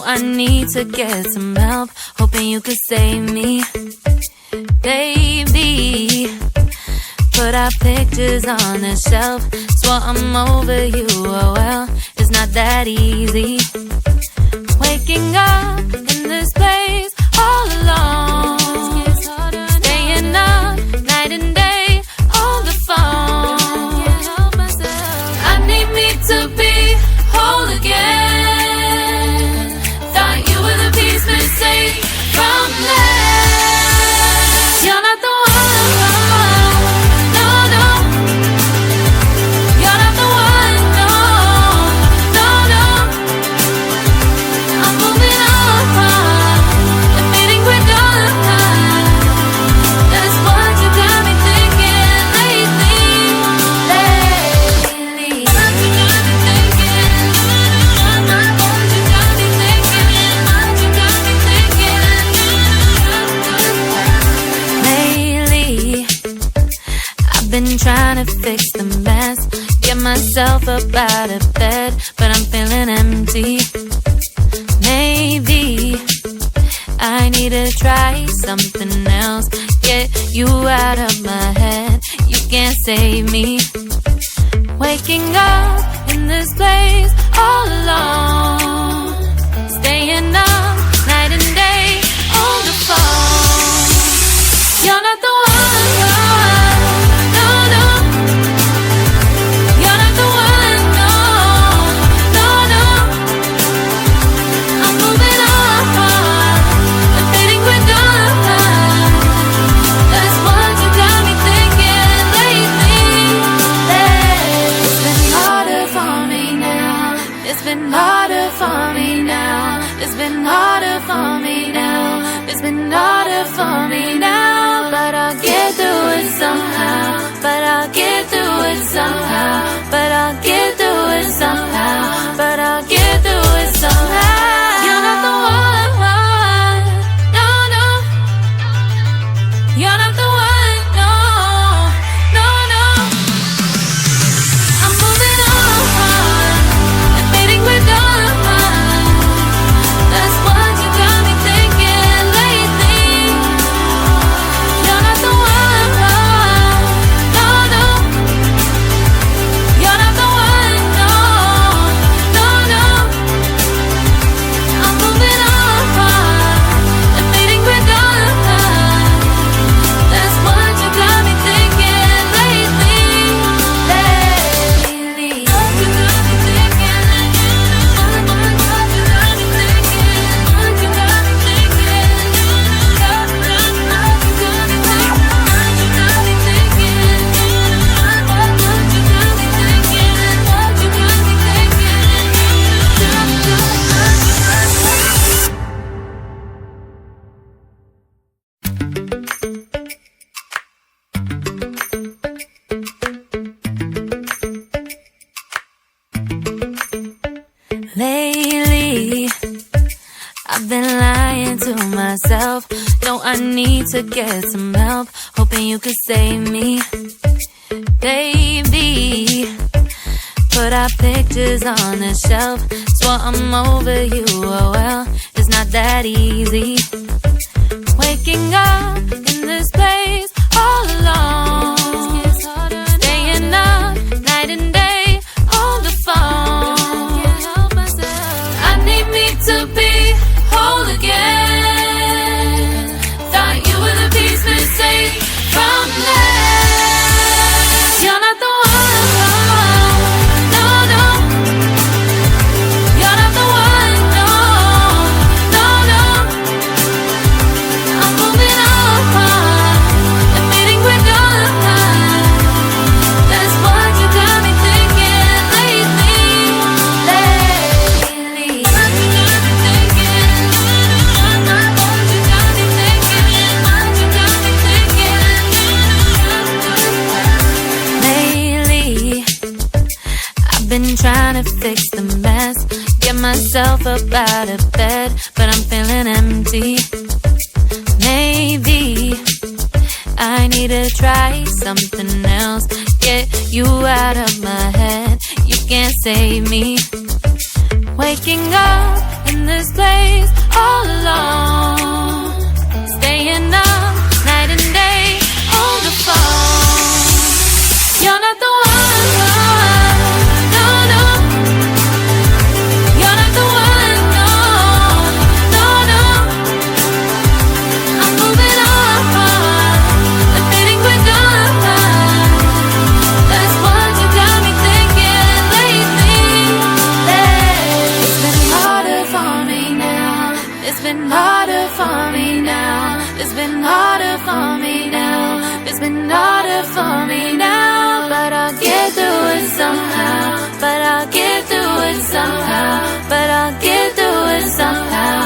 I need to get some help, hoping you could save me. Baby, put our pictures on the shelf. Swore I'm over you, oh well, it's not that easy. Waking up in this place all alone, staying up night and day on the phone. I need me to be whole again. Thought you were the piece missing from that. You're not the one, no, no. You're not the one, no, no, no. I'm moving on, admitting we're done. That's what you got me thinking lately. What you got me thinking? What you got me thinking? What you got me thinking? Lately, I've been trying to fix the mess, get myself up out of bed, but I'm feeling empty. Maybe I need to try something else, get you out of my head, you can't save me. Waking up in this place all alone, staying up night and day on the phone. You're not the one, no, no. You're not the one, no, no, no. I'm moving on, admitting we're done. That's what you got me thinking lately. It's been harder for me now. It's been harder for me now. It's been harder for me now. It's been harder for me now. But I'll get through it somehow. But I'll get through it somehow. But I'll get through it somehow. But I'll get through it somehow. You're not the one, no, no. You're not the one, no, no, no. I'm moving on, admitting we're done. That's what you got me thinking lately. You're not the one, no, no. You're not the one, no, no, no. I'm moving on, admitting we're done. That's what you got me thinking lately. What you got me thinking? What you got me thinking? What you got me thinking? What you got me thinking? What you got me thinking? What you got me thinking? What you got me Lately, I've been lying to myself. No, I need to get some help, hoping you could save me. Baby, put our pictures on the shelf. Swore I'm over you, oh well, it's not that easy. Waking up in this place all alone, staying up night and day on the phone. I need me to be whole again. Thought you were the piece missing from that. You're not the one, no, no. You're not the one, no, no, no. I'm moving on, admitting we're done. That's what you got me thinking lately. What you got me thinking? What you got me thinking? What you got me thinking? Lately, I've been trying to fix the mess, get myself up out of bed, but I'm feeling empty. Maybe I need to try something else, get you out of my head, you can't save me. Waking up in this place It's been harder for me now. It's been harder for me now. It's been harder for me now. But I'll get through it somehow. But I'll get through it somehow. But I'll get through it somehow.